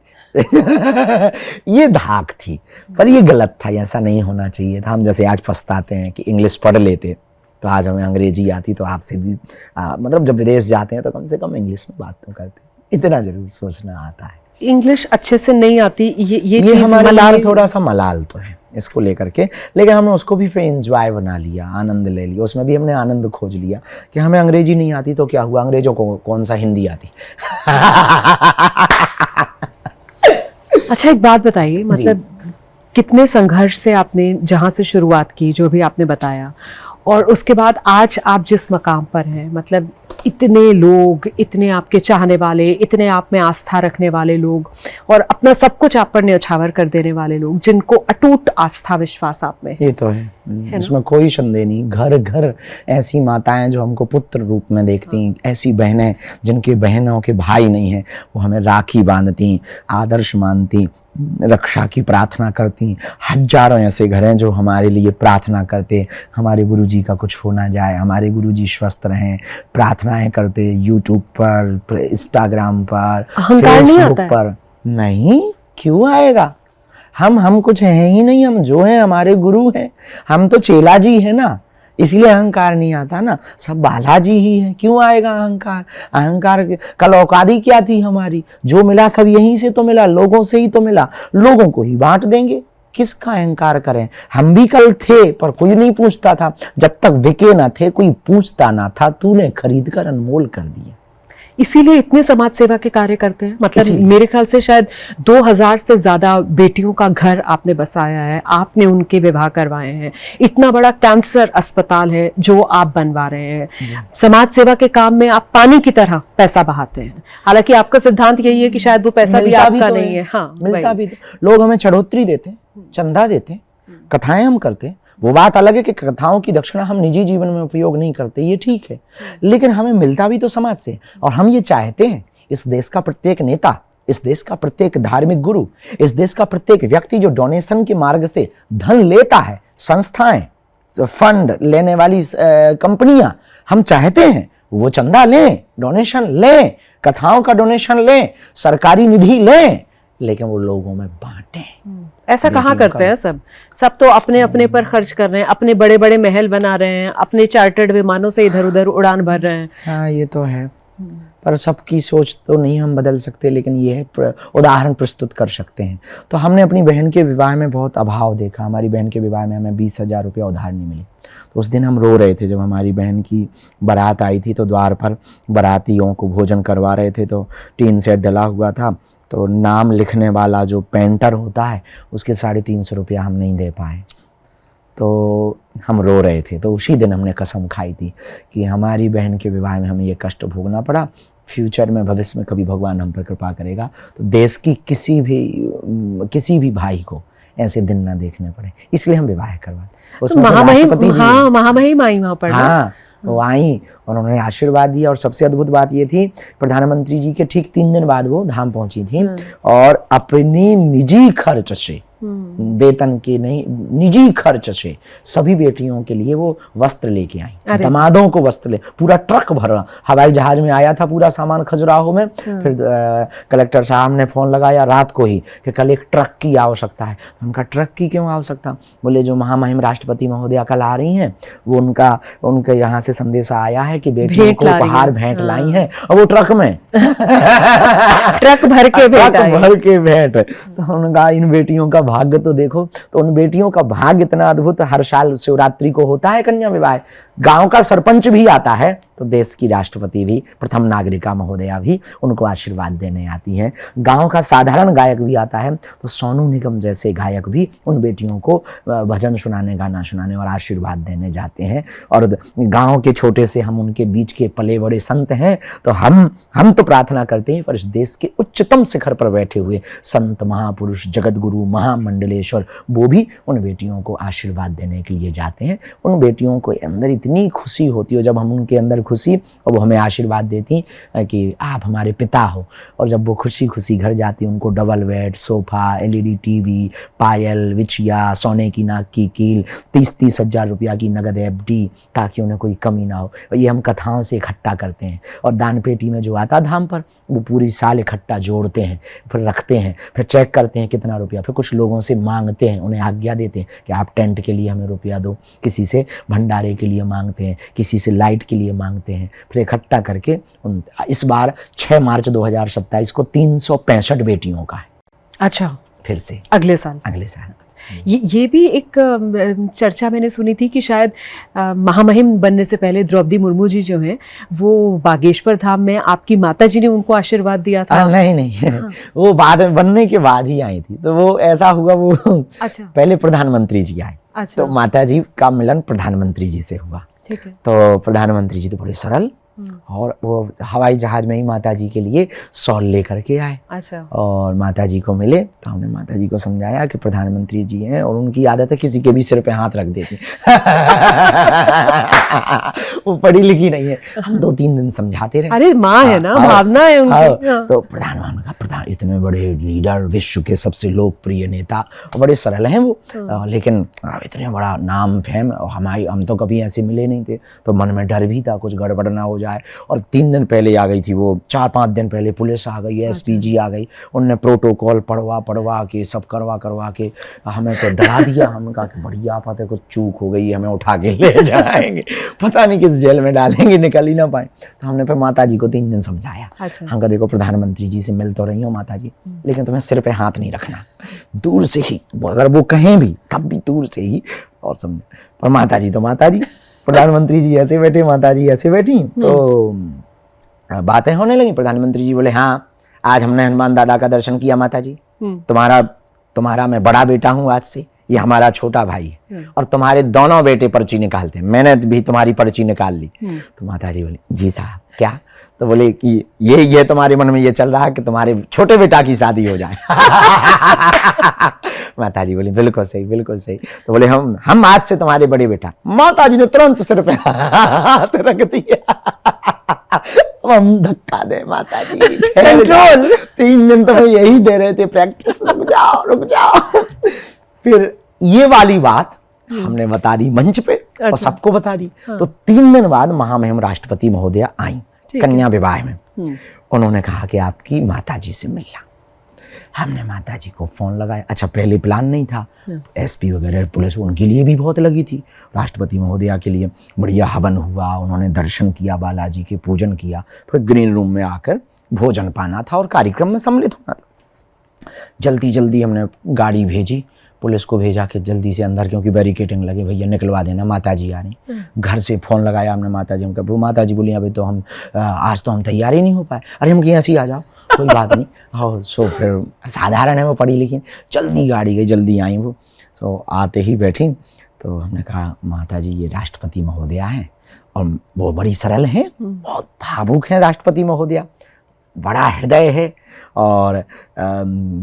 ये धाक थी, पर ये गलत था, ऐसा नहीं होना चाहिए था। हम जैसे आज पछताते हैं कि इंग्लिश पढ़ लेते तो आज हमें अंग्रेजी आती, तो आपसे भी मतलब जब विदेश जाते हैं तो कम से कम इंग्लिश में बात तो करते, इतना जरूर सोचना आता है। इंग्लिश अच्छे से नहीं आती, ये हमारे लिए थोड़ा सा मलाल तो है इसको लेकर के, लेकिन हमने उसको भी फिर एंजॉय बना लिया, आनंद ले लिया, उसमें भी हमने आनंद खोज लिया कि हमें अंग्रेजी नहीं आती तो क्या हुआ, अंग्रेजों को कौन सा हिंदी आती अच्छा एक बात बताइए, मतलब कितने संघर्ष से आपने जहाँ से शुरुआत की, जो भी आपने बताया, और उसके बाद आज आप जिस मकाम पर हैं, मतलब इतने लोग, इतने आपके चाहने वाले, इतने आप में आस्था रखने वाले लोग, और अपना सब कुछ आप पर न्यौछावर कर देने वाले लोग, जिनको अटूट आस्था विश्वास आप में, ये तो है इसमें कोई संदेह नहीं। घर घर ऐसी माताएं जो हमको पुत्र रूप में देखती हैं, ऐसी बहनें जिनके बहनों के भाई नहीं हैं, वो हमें राखी बांधती, आदर्श मानती, रक्षा की प्रार्थना करती। हजारों ऐसे घर हैं जो हमारे लिए प्रार्थना करते, हमारे गुरुजी का कुछ हो ना जाए, हमारे गुरुजी स्वस्थ रहें, प्रार्थनाएं करते, यूट्यूब पर, इंस्टाग्राम पर, फेसबुक पर। नहीं, क्यों आएगा, हम कुछ हैं ही नहीं, हम जो हैं हमारे गुरु हैं, हम तो चेला जी है ना, इसलिए अहंकार नहीं आता ना, सब बालाजी ही है, क्यों आएगा अहंकार। अहंकार कल औकादी क्या थी हमारी, जो मिला सब यहीं से तो मिला, लोगों से ही तो मिला, लोगों को ही बांट देंगे, किसका अहंकार करें? हम भी कल थे पर कोई नहीं पूछता था, जब तक बिके ना थे कोई पूछता ना था, तूने खरीद कर अनमोल कर दिया। इसीलिए इतने समाज सेवा के कार्य करते हैं। मतलब मेरे ख्याल से शायद 2000 से ज्यादा बेटियों का घर आपने बसाया है, आपने उनके विवाह करवाए हैं, इतना बड़ा कैंसर अस्पताल है जो आप बनवा रहे हैं। समाज सेवा के काम में आप पानी की तरह पैसा बहाते हैं। हालांकि आपका सिद्धांत यही है कि शायद वो पैसा भी आपका तो नहीं है। हाँ, मिलता भी तो। लोग हमें चढ़ोतरी देते, चंदा देते, कथाएं हम करते, वो बात अलग है कि कथाओं की दक्षिणा हम निजी जीवन में उपयोग नहीं करते, ये ठीक है, लेकिन हमें मिलता भी तो समाज से। और हम ये चाहते हैं इस देश का प्रत्येक नेता, इस देश का प्रत्येक धार्मिक गुरु, इस देश का प्रत्येक व्यक्ति जो डोनेशन के मार्ग से धन लेता है, संस्थाएं, फंड लेने वाली कंपनियां, हम चाहते हैं वो चंदा लें, डोनेशन लें, कथाओं का डोनेशन लें, सरकारी निधि लें, लेकिन वो लोगों में बांटें। ऐसा कहाँ करते हैं? सब तो अपने अपने पर खर्च कर रहे हैं, अपने बड़े बड़े महल बना रहे हैं, अपने चार्टर्ड विमानों से इधर उधर उड़ान भर रहे हैं। हाँ, ये तो है, पर सबकी सोच तो नहीं हम बदल सकते, लेकिन ये है उदाहरण प्रस्तुत कर सकते हैं। तो हमने अपनी बहन के विवाह में बहुत अभाव देखा। हमारी बहन के विवाह में हमें 20,000 रुपया उधार नहीं मिले, तो उस दिन हम रो रहे थे। जब हमारी बहन की बारात आई थी तो द्वार पर बारातियों को भोजन करवा रहे थे, तो टीन सेट डला हुआ था, तो नाम लिखने वाला जो पेंटर होता है उसके 350 रुपया हम नहीं दे पाए, तो हम रो रहे थे। तो उसी दिन हमने कसम खाई थी कि हमारी बहन के विवाह में हमें ये कष्ट भोगना पड़ा, फ्यूचर में, भविष्य में कभी भगवान हम पर कृपा करेगा तो देश की किसी भी भाई को ऐसे दिन ना देखने पड़े, इसलिए हम विवाह करवाते। तो महामहिम आई वहाँ पर। हाँ, वो आई और उन्होंने आशीर्वाद दिया। और सबसे अद्भुत बात ये थी, प्रधानमंत्री जी के ठीक 3 दिन बाद वो धाम पहुंची थी और अपनी निजी खर्च से, वेतन के नहीं, निजी खर्च से सभी बेटियों के लिए वो वस्त्र लेके आई, दामादों को वस्त्र पूरा ट्रक भरा हवाई जहाज में आया था पूरा सामान खजुराहो में। फिर कलेक्टर साहब ने फोन लगाया रात को ही कि कल एक ट्रक की आवश्यकता है। तो उनका ट्रक की क्यों आवश्यकता? बोले जो महामहिम राष्ट्रपति महोदया कल आ रही हैं, वो उनके यहाँ से संदेश आया है कि बेटियों को उपहार भेंट लाई हैं, और वो ट्रक में ट्रक भर के भेंट। तो उनका इन बेटियों का भाग्य तो देखो, तो उन बेटियों का भाग्य इतना अद्भुत। हर साल शिवरात्रि को होता है कन्या विवाह, गांव का सरपंच भी आता है, तो देश की राष्ट्रपति भी, प्रथम नागरिका महोदया भी उनको आशीर्वाद देने आती हैं। गांव का साधारण गायक भी आता है, तो सोनू निगम जैसे गायक भी उन बेटियों को भजन सुनाने, गाना सुनाने और आशीर्वाद देने जाते हैं। और गांव के छोटे से हम उनके बीच के पले बड़े संत हैं, तो हम तो प्रार्थना करते हैं, पर इस देश के उच्चतम शिखर पर बैठे हुए संत, महापुरुष, जगत गुरु, महामंडलेश्वर, वो भी उन बेटियों को आशीर्वाद देने के लिए जाते हैं। उन बेटियों को अंदर इतनी खुशी होती है, जब हम उनके अंदर खुशी, और वो हमें आशीर्वाद देती कि आप हमारे पिता हो। और जब वो खुशी खुशी घर जाती, उनको double bed, sofa, LED TV, पायल, विचिया, सोने की नाक की कील, 30-30 हजार रुपया की नगद FD, ताकि उन्हें कोई कमी ना हो। ये हम कथाओं से इकट्ठा करते हैं, और दान पेटी में जो आता धाम पर, वो पूरी साल इकट्ठा जोड़ते हैं, फिर रखते हैं, फिर चेक करते हैं कितना रुपया, फिर कुछ लोगों से मांगते हैं, उन्हें आज्ञा देते हैं कि आप टेंट के लिए हमें रुपया दो, किसी से भंडारे के लिए मांगते हैं, किसी से लाइट के लिए मांगते हैं, फिर इकट्ठा करके इस बार 6 मार्च 2027 को 365 बेटियों का है। अच्छा, फिर से अगले साल ये भी एक चर्चा मैंने सुनी थी कि शायद महामहिम बनने से पहले द्रौपदी मुर्मू जी जो हैं, वो बागेश्वर धाम में आपकी माता जी ने उनको आशीर्वाद दिया था। नहीं हाँ। वो बाद में बनने के बाद ही आई थी, तो वो ऐसा हुआ, वो अच्छा, पहले प्रधानमंत्री जी आए। अच्छा। तो माता जी का मिलन प्रधानमंत्री जी से हुआ। ठीक है। तो प्रधानमंत्री जी तो बड़े सरल, और वो हवाई जहाज में ही माता जी के लिए शॉल लेकर के आए। अच्छा। और माता जी को मिले, तो हमने माता जी को समझाया कि प्रधानमंत्री जी हैं, और उनकी आदत है किसी के भी सिर पे हाथ रख देती। वो पढ़ी लिखी नहीं है, हम 2-3 दिन समझाते रहे। अरे माँ है ना, भावना है उनकी। तो प्रधान इतने बड़े लीडर, विश्व के सबसे लोकप्रिय नेता, और बड़े सरल हैं वो, लेकिन इतने बड़ा नाम फेम, हम तो कभी ऐसे मिले नहीं थे, तो मन में डर भी था कुछ गड़बड़ ना हो जाए। जाए। और 3 दिन पहले आ गई थी वो, 4-5 दिन पहले पुलिस आ गई, एसपीजी आ गई, उनने प्रोटोकॉल पढ़वा के सब करवा के हमें तो डरा दिया। हमने कहा कि बड़ी आफत है, कुछ चूक हो गई, हमें उठा के ले जाएंगे, पता नहीं किस जेल में डालेंगे, निकल ही ना पाए। तो हमने फिर माता जी को 3 दिन समझाया। हम कहा देखो प्रधानमंत्री जी से मिल तो रही हो माता जी, लेकिन तुम्हें सिर पे हाथ नहीं रखना, दूर से ही, अगर वो कहें भी तब भी दूर से ही, और समझे। पर माता जी तो माता जी, प्रधानमंत्री जी ऐसे बैठे, माता जी ऐसे बैठी, तो बातें होने लगी। प्रधानमंत्री जी बोले हाँ आज हमने हनुमान दादा का दर्शन किया माता जी, तुम्हारा मैं बड़ा बेटा हूँ आज से, ये हमारा छोटा भाई है, और तुम्हारे दोनों बेटे पर्ची निकालते हैं, मैंने भी तुम्हारी पर्ची निकाल ली। तो माता जी बोली जी साहब क्या? तो बोले कि ये तुम्हारे मन में ये चल रहा है कि तुम्हारे छोटे बेटा की शादी हो जाए। माता जी बोली बिल्कुल सही, बिल्कुल सही। तो बोले हम आज से तुम्हारे बड़े बेटा। माता जी ने तुरंत सिर पे हाथ रख दिया। अब हम धक्का दे माता जी, कंट्रोल। 3 दिन तो यही दे रहे थे प्रैक्टिस, रुक जाओ। फिर ये वाली बात हमने बता दी मंच पे, और सबको बता दी। तो 3 दिन बाद महामहिम राष्ट्रपति महोदया आई कन्या विवाह में। उन्होंने कहा कि आपकी माता जी से मिलना। हमने माता जी को फोन लगाया। अच्छा पहले प्लान नहीं था, एसपी वगैरह पुलिस उनके लिए भी बहुत लगी थी, राष्ट्रपति महोदया के लिए बढ़िया हवन हुआ, उन्होंने दर्शन किया, बालाजी के पूजन किया, फिर ग्रीन रूम में आकर भोजन पाना था और कार्यक्रम में सम्मिलित होना था। जल्दी हमने गाड़ी भेजी, पुलिस को भेजा कि जल्दी से अंदर, क्योंकि बैरिकेडिंग लगे, भैया निकलवा देना, माता जी आ रही। घर से फ़ोन लगाया हमने माता जी को, माता जी बोली अभी तो हम आज तो हम तैयार ही नहीं हो पाए। अरे हम कि ऐसे ही आ जाओ, कोई बात नहीं। हाँ सो फिर साधारण है वो पढ़ी, लेकिन जल्दी गाड़ी गई, जल्दी आई वो। सो आते ही बैठी, तो हमने कहा माता जी ये राष्ट्रपति महोदया हैं, और वो बड़ी सरल हैं, बहुत भावुक हैं राष्ट्रपति महोदया, बड़ा हृदय है, और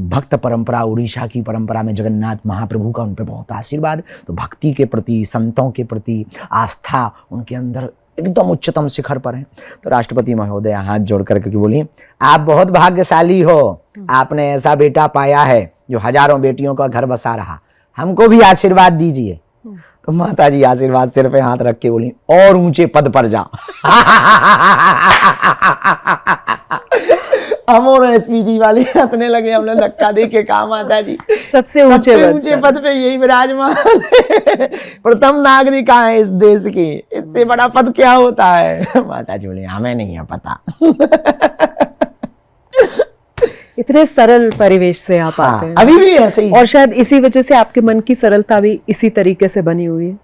भक्त परंपरा, उड़ीसा की परंपरा में जगन्नाथ महाप्रभु का उन पे बहुत आशीर्वाद, तो भक्ति के प्रति, संतों के प्रति आस्था उनके अंदर एकदम उच्चतम शिखर पर है। तो राष्ट्रपति महोदय हाथ जोड़ करके बोली आप बहुत भाग्यशाली हो, आपने ऐसा बेटा पाया है जो हजारों बेटियों का घर बसा रहा, हमको भी आशीर्वाद दीजिए। तो माता जी आशीर्वाद सिर पे हाथ रख के बोली और ऊंचे पद पर जा। हम और एसपीजी वाले हंसने लगे, हमने धक्का दे के कहा माता जी सबसे ऊंचे पद पे यही विराजमान है, प्रथम नागरिक है इस देश की, इससे बड़ा पद क्या होता है? माता जी बोले हमें नहीं है पता। इतने सरल परिवेश से आप आते हैं, अभी भी ऐसे ही, और शायद इसी वजह से आपके मन की सरलता भी इसी तरीके से बनी हुई है।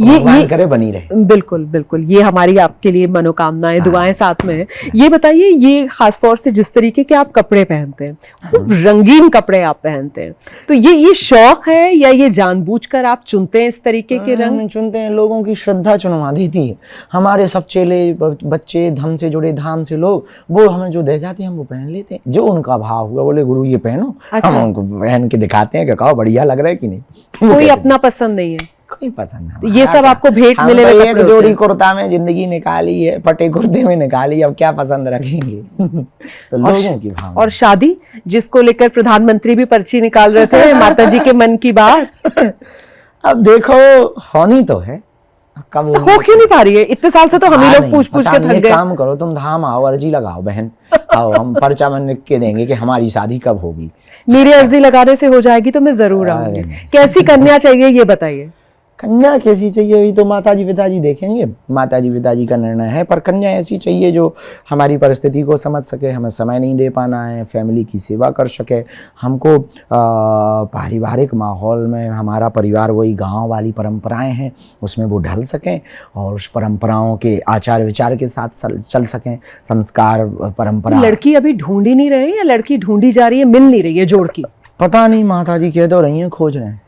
ये करे बनी रहे। बिल्कुल बिल्कुल, ये हमारी आपके लिए मनोकामनाएं, दुआएं साथ में है। ये बताइए, ये खास तौर से जिस तरीके के आप कपड़े पहनते हैं, खूब रंगीन कपड़े आप पहनते हैं, तो ये शौक है या ये जानबूझकर आप चुनते हैं इस तरीके के रंग? चुनते हैं, लोगों की श्रद्धा चुनवा दी थी। हमारे सब चेले बच्चे, धर्म से जुड़े, धाम से लोग, वो हमें जो दे जाते हैं हम वो पहन लेते हैं, जो उनका भाव हुआ। बोले गुरु ये पहनो, हम उनको पहन के दिखाते हैं कि कहो बढ़िया लग रहा है कि नहीं। कोई अपना पसंद नहीं है? कोई पसंद नहीं। ये सब आपको भेंट मिले हुए एक जोड़ी कुर्ता में जिंदगी निकाली है, फटे कुर्ते में निकाली, अब क्या पसंद रखेंगे? तो लोगों की भावना। और शादी जिसको लेकर प्रधानमंत्री भी पर्ची निकाल रहे थे, माता जी के मन की बात अब देखो होनी तो है, कब हो क्यों नहीं पा रही है? इतने साल से तो हम ही लोग पूछ के थक गए। काम करो तुम, धाम आओ, अर्जी लगाओ बहन, आओ हम पर्चा में लिख के देंगे कि हमारी शादी कब होगी। मेरी अर्जी लगाने से हो जाएगी तो मैं जरूर आऊंगी। कैसी कन्या चाहिए ये बताइए। कन्या कैसी चाहिए ये तो माताजी पिताजी देखेंगे, माताजी पिताजी का निर्णय है, पर कन्या ऐसी चाहिए जो हमारी परिस्थिति को समझ सके, हमें समय नहीं दे पाना है, फैमिली की सेवा कर सके, हमको पारिवारिक माहौल में, हमारा परिवार वही गांव वाली परंपराएं हैं उसमें वो ढल सकें और उस परंपराओं के आचार विचार के साथ चल सकें, संस्कार परंपरा। लड़की अभी ढूंढ ही नहीं रहे या लड़की ढूंढी जा रही है, मिल नहीं रही है जोड़ की? पता नहीं, माताजी कह तो रही हैं खोज रहे हैं।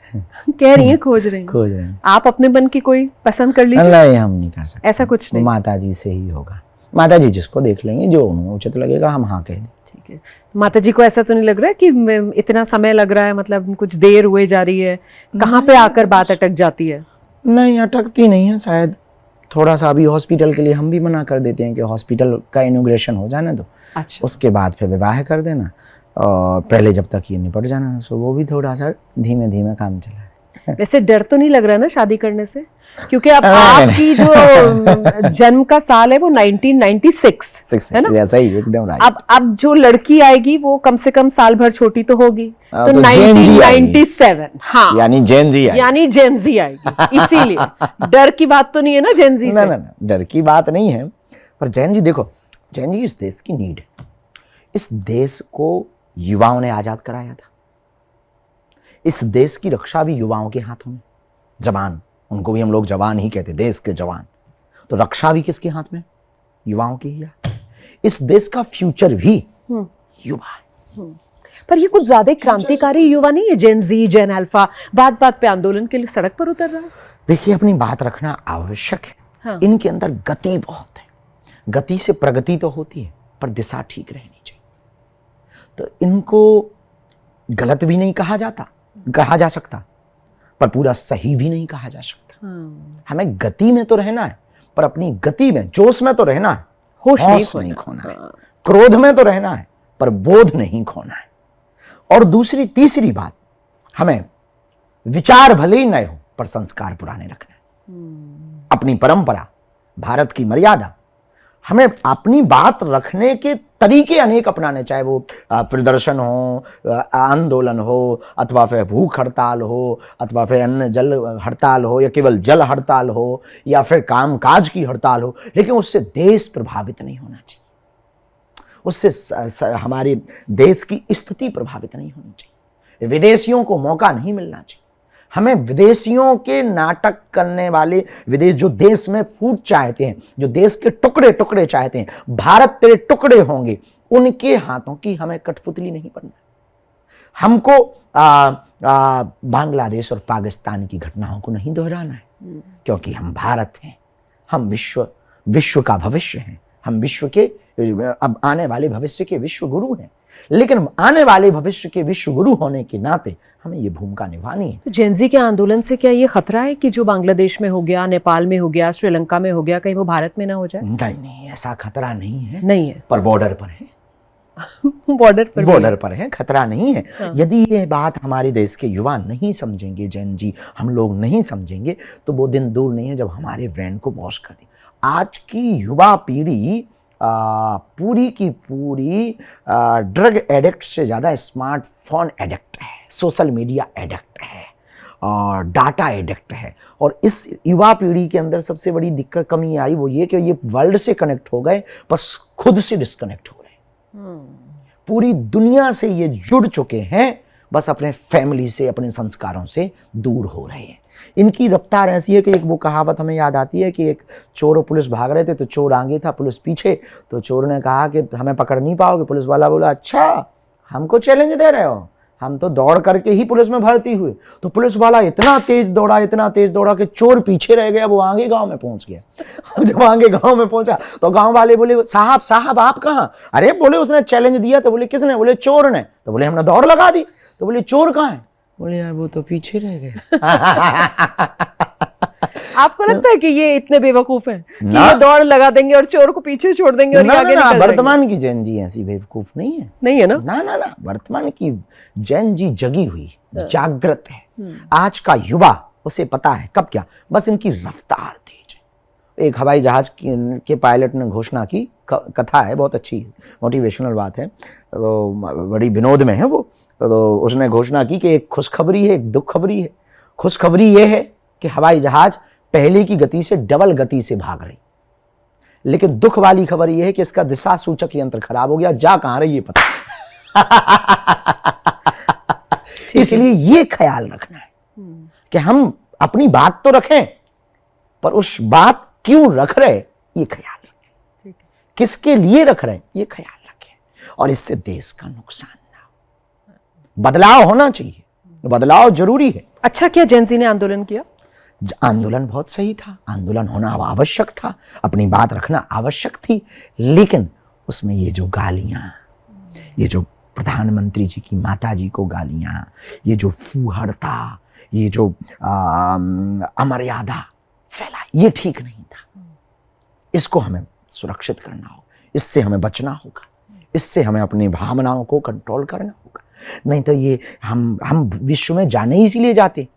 कह रही हैं खोज रहे हैं। आप अपने मन की कोई पसंद कर लीजिए। नहीं हम नहीं कर सकते, ऐसा कुछ नहीं, माताजी से ही होगा। माताजी जिसको देख लेंगे, जो उन्हें उचित लगेगा हम हाँ कह दें। ठीक है। माता जी को ऐसा तो नहीं लग रहा है कि इतना समय लग रहा है, मतलब कुछ देर हुए जा रही है? कहाँ पे आकर बात अटक जाती है? नहीं अटकती नहीं है, शायद थोड़ा सा अभी हॉस्पिटल के लिए हम भी मना कर देते हैं कि हॉस्पिटल का इनॉग्रेशन हो जाने दो, अच्छा उसके बाद फिर विवाह कर देना, और पहले जब तक ये निपट जाना, सो वो भी थोड़ा सा धीमे धीमे काम चला है। वैसे डर तो नहीं लग रहा ना शादी करने से, क्योंकि अब नहीं, आपकी जो जन्म का साल है वो 1996 है ना? ऐसा ही एकदम राइट। अब जो लड़की आएगी वो कम से कम साल भर छोटी तो होगी, तो तो Gen Z 1997, हाँ, यानी जेन जी यानी जेन जी आएगी। इसीलिए डर की बात तो नहीं है ना जेन जी ना से। ना ना, डर की बात नहीं है, पर जैन जी देखो, जैन जी इस देश की नीड है। इस देश को युवाओं ने आजाद कराया था। इस देश की रक्षा भी युवाओं के हाथों में। जवान, उनको भी हम लोग जवान ही कहते, देश के जवान। तो रक्षा भी किसके हाथ में? युवाओं की ही है। इस देश का फ्यूचर भी युवा है। पर ये कुछ ज्यादा क्रांतिकारी युवा नहीं है? जेन जी, जेन अल्फा बात बात पे आंदोलन के लिए सड़क पर उतर रहा है। देखिए, अपनी बात रखना आवश्यक है। हाँ। इनके अंदर गति बहुत है। गति से प्रगति तो होती है, पर दिशा ठीक रहनी चाहिए। तो इनको गलत भी नहीं कहा जा सकता, पर पूरा सही भी नहीं कहा जा सकता। हमें गति में तो रहना है, पर अपनी गति में, जोश में तो रहना है, होश नहीं खोना है। क्रोध में तो रहना है, पर बोध नहीं खोना है। और दूसरी तीसरी बात, हमें विचार भले ही नए हो, पर संस्कार पुराने रखना है। अपनी परंपरा, भारत की मर्यादा, हमें अपनी बात रखने के तरीके अनेक अपनाने, चाहे वो प्रदर्शन हो, आंदोलन हो, अथवा फिर भूख हड़ताल हो, अथवा फिर अन्न जल हड़ताल हो, या केवल जल हड़ताल हो, या फिर कामकाज की हड़ताल हो, लेकिन उससे देश प्रभावित नहीं होना चाहिए। उससे हमारे देश की स्थिति प्रभावित नहीं होनी चाहिए। विदेशियों को मौका नहीं मिलना चाहिए। हमें विदेशियों के नाटक करने वाले, विदेश जो देश में फूट चाहते हैं, जो देश के टुकड़े टुकड़े चाहते हैं, भारत तेरे टुकड़े होंगे, उनके हाथों की हमें कठपुतली नहीं बनना। हमको बांग्लादेश और पाकिस्तान की घटनाओं को नहीं दोहराना है, क्योंकि हम भारत हैं। हम विश्व का भविष्य हैं। हम विश्व के अब आने वाले भविष्य के विश्व गुरु हैं। लेकिन आने वाले भविष्य के विश्व गुरु होने के नाते हमें ये भूमिका निभानी है। तो जेन जी के आंदोलन से क्या ये खतरा है कि जो बांग्लादेश में हो गया, नेपाल में हो गया, श्रीलंका में हो गया, कहीं वो भारत में ना हो जाए? नहीं, ऐसा खतरा नहीं है। नहीं है, पर बॉर्डर पर है। बॉर्डर पर है, खतरा नहीं है। हाँ। यदि ये बात हमारे देश के युवा नहीं समझेंगे, जैन जी, हम लोग नहीं समझेंगे, तो वो दिन दूर नहीं है जब हमारे ब्रेन को वॉश कर दें। आज की युवा पीढ़ी पूरी की पूरी ड्रग एडिक्ट से ज़्यादा स्मार्टफोन एडिक्ट है, सोशल मीडिया एडिक्ट है, और डाटा एडिक्ट है। और इस युवा पीढ़ी के अंदर सबसे बड़ी दिक्कत कमी आई वो ये कि ये वर्ल्ड से कनेक्ट हो गए, बस खुद से डिस्कनेक्ट हो रहे। पूरी दुनिया से ये जुड़ चुके हैं, बस अपने फैमिली से, अपने संस्कारों से दूर हो रहे हैं। इनकी रफ्तार ऐसी है कि एक वो कहावत हमें याद आती है कि एक चोर और पुलिस भाग रहे थे, तो चोर आगे था, पुलिस पीछे। तो चोर ने कहा कि हमें पकड़ नहीं पाओगे। पुलिस वाला बोला, अच्छा हमको चैलेंज दे रहे हो, हम तो दौड़ करके ही पुलिस में भर्ती हुए। तो पुलिस वाला इतना तेज दौड़ा कि चोर पीछे रह गया, वो आगे गांव में पहुंच गया। जब आगे गांव में पहुंचा तो गांव वाले बोले, साहब आप कहाँ? अरे बोले उसने चैलेंज दिया। तो बोले किसने? बोले चोर ने। तो बोले हमने दौड़ लगा दी। तो बोले चोर कहाँ है? बोले यार वो तो पीछे रह गए। आपको लगता है कि ये इतने बेवकूफ हैं कि ये दौड़ लगा देंगे और चोर को पीछे छोड़ देंगे और ये आगे निकल जाएंगे? वर्तमान की जैन जी ऐसी बेवकूफ नहीं है। नहीं है ना? ना, वर्तमान की जैन जी जगी हुई, जागृत है। आज का युवा, उसे पता है कब क्या, बस इनकी रफ्तार तेज है। एक हवाई जहाज के पायलट ने घोषणा की, कथा है, बहुत अच्छी मोटिवेशनल बात है, तो बड़ी विनोद में है वो। तो उसने घोषणा की कि एक खुशखबरी है, एक दुख खबरी है। खुशखबरी ये है कि हवाई जहाज पहले की गति से डबल गति से भाग रही, लेकिन दुख वाली खबर यह है कि इसका दिशा सूचक यंत्र खराब हो गया, जा कहां रही ये पता। इसलिए ये ख्याल रखना है कि हम अपनी बात तो रखें, पर उस बात क्यों रख रहे ये ख्याल रखें, किसके लिए रख रहे ये ख्याल रखें, और इससे देश का नुकसान ना हो। बदलाव होना चाहिए, बदलाव जरूरी है। अच्छा, क्या जेन जी ने आंदोलन किया? आंदोलन बहुत सही था, आंदोलन होना आवश्यक था, अपनी बात रखना आवश्यक थी, लेकिन उसमें ये जो गालियां, ये जो प्रधानमंत्री जी की माता जी को गालियां, ये जो फूहड़ता, ये जो अमर्यादा फैला, ये ठीक नहीं था। इसको हमें सुरक्षित करना होगा, इससे हमें बचना होगा, इससे हमें अपनी भावनाओं को कंट्रोल करना होगा। नहीं तो ये हम विश्व में जाने ही इसीलिए जाते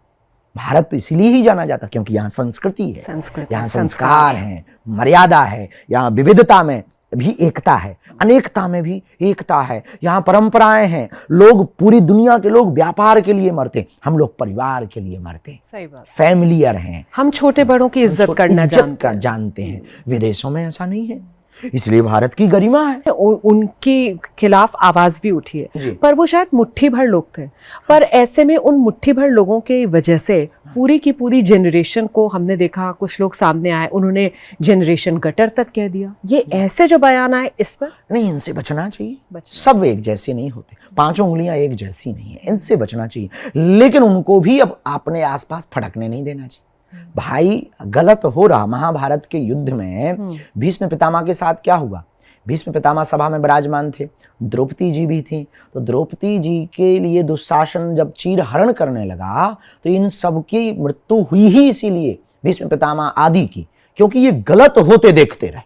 भारत तो इसलिए ही जाना जाता क्योंकि यहाँ संस्कृति है, संस्कृति, यहाँ संस्कार है, मर्यादा है, यहाँ विविधता में भी एकता है, अनेकता में भी एकता है, यहाँ परंपराएं हैं। लोग, पूरी दुनिया के लोग व्यापार के लिए मरते, हम लोग परिवार के लिए मरते। सही बात। फैमिलियर हैं, हम छोटे बड़ों की इज्जत करना जानते हैं। विदेशों में ऐसा नहीं है, इसलिए भारत की गरिमा है। उनके खिलाफ आवाज भी उठी है, पर वो शायद मुट्ठी भर लोग थे। पर ऐसे में उन मुट्ठी भर लोगों के वजह से पूरी की पूरी जनरेशन को हमने देखा, कुछ लोग सामने आए, उन्होंने जनरेशन गटर तक कह दिया। ये ऐसे जो बयान आए, इस पर नहीं, इनसे बचना चाहिए। सब एक जैसे नहीं होते, पांचों उंगलियां एक जैसी नहीं है, इनसे बचना चाहिए। लेकिन उनको भी अब अपने आसपास फटकने नहीं देना चाहिए। भाई, गलत हो रहा। महाभारत के युद्ध में भीष्म पितामह के साथ क्या हुआ? भीष्म पितामह सभा में विराजमान थे, द्रौपदी जी भी थी। तो द्रौपदी जी के लिए दुशासन जब चीर हरण करने लगा तो इन सब की मृत्यु हुई ही इसीलिए, भीष्म पितामह आदि की, क्योंकि ये गलत होते देखते रहे,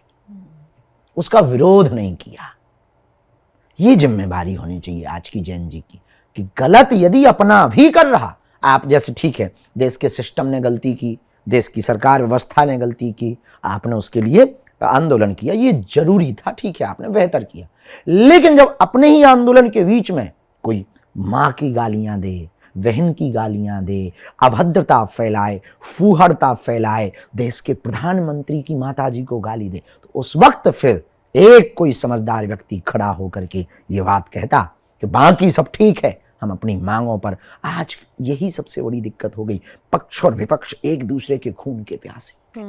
उसका विरोध नहीं किया। ये जिम्मेवारी होनी चाहिए आज की जैन जी की, कि गलत यदि अपना भी कर रहा, आप जैसे, ठीक है, देश के सिस्टम ने गलती की, देश की सरकार व्यवस्था ने गलती की, आपने उसके लिए आंदोलन किया, ये जरूरी था, ठीक है, आपने बेहतर किया। लेकिन जब अपने ही आंदोलन के बीच में कोई माँ की गालियां दे, बहन की गालियां दे, अभद्रता फैलाए, फूहड़ता फैलाए, देश के प्रधानमंत्री की माताजी को गाली दे, तो उस वक्त फिर एक कोई समझदार व्यक्ति खड़ा होकर के ये बात कहता कि बाकी सब ठीक है, हम अपनी मांगों पर। आज यही सबसे बड़ी दिक्कत हो गई, पक्ष और विपक्ष एक दूसरे के खून के प्यासे।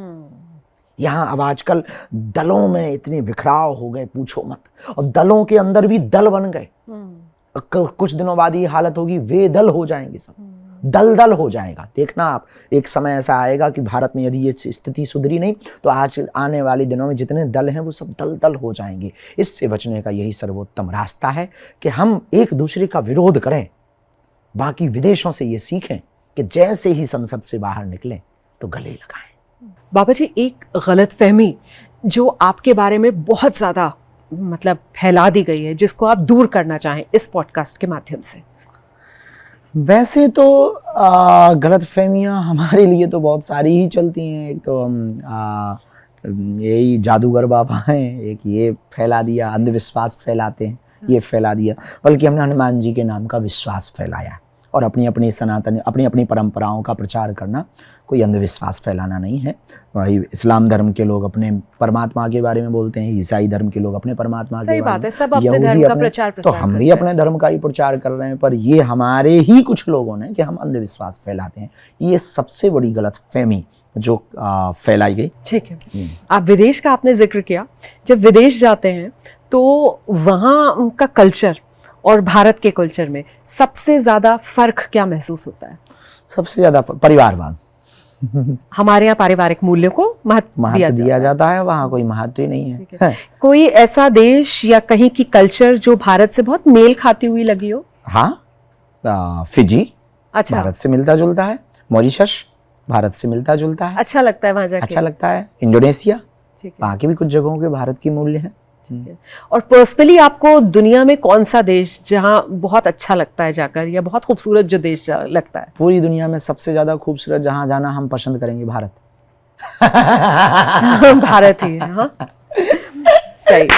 यहाँ अब आजकल दलों में इतने बिखराव हो गए, पूछो मत, और दलों के अंदर भी दल बन गए। कुछ दिनों बाद ये हालत होगी, वे दल हो जाएंगे, सब दल हो जाएगा। देखना आप, एक समय ऐसा आएगा कि भारत में यदि ये स्थिति सुधरी नहीं तो आज आने वाले दिनों में जितने दल हैं वो सब दल हो जाएंगे। इससे बचने का यही सर्वोत्तम रास्ता है कि हम एक दूसरे का विरोध करें। बाकी विदेशों से ये सीखें कि जैसे ही संसद से बाहर निकलें तो गले लगाएं। बाबा जी, एक गलतफहमी जो आपके बारे में बहुत ज़्यादा मतलब फैला दी गई है, जिसको आप दूर करना चाहें इस पॉडकास्ट के माध्यम से। वैसे तो गलतफहमियां हमारे लिए तो बहुत सारी ही चलती हैं। एक तो हम यही जादूगर बाबा हैं, एक ये फैला दिया, अंधविश्वास फैलाते हैं, ये फैला दिया। बल्कि हमने हनुमान जी के नाम का विश्वास फैलाया, और अपनी अपनी सनातन, अपनी अपनी परंपराओं का प्रचार करना कोई अंधविश्वास फैलाना नहीं है। वही इस्लाम धर्म के लोग अपने परमात्मा के बारे में बोलते हैं, ईसाई धर्म के लोग अपने परमात्मा के बारे में, सब अपने धर्म का प्रचार तो हम भी अपने धर्म का ही प्रचार कर रहे हैं। पर ये हमारे ही कुछ लोगों ने कि हम अंधविश्वास फैलाते हैं, ये सबसे बड़ी गलतफहमी जो फैलाई गई। ठीक है, आप विदेश का आपने जिक्र किया। जब विदेश जाते हैं तो वहाँ का कल्चर और भारत के कल्चर में सबसे ज्यादा फर्क क्या महसूस होता है? सबसे ज्यादा परिवारवाद। हमारे यहाँ पारिवारिक मूल्यों को महत्व दिया जाता है, वहाँ कोई महत्व ही नहीं है। कोई ऐसा देश या कहीं की कल्चर जो भारत से बहुत मेल खाती हुई लगी हो? हाँ, फिजी, अच्छा, भारत से मिलता जुलता है। मॉरिशस भारत से मिलता जुलता है, अच्छा लगता है वहाँ जाके, अच्छा लगता है। इंडोनेशिया, वहाँ की भी कुछ जगहों के भारत की मूल्य है। और पर्सनली आपको दुनिया में कौन सा देश जहाँ बहुत अच्छा लगता है जाकर, या बहुत खूबसूरत जो देश लगता है? पूरी दुनिया में सबसे ज्यादा खूबसूरत जहाँ जाना हम पसंद करेंगे, भारत। भारत ही है। हाँ, सही।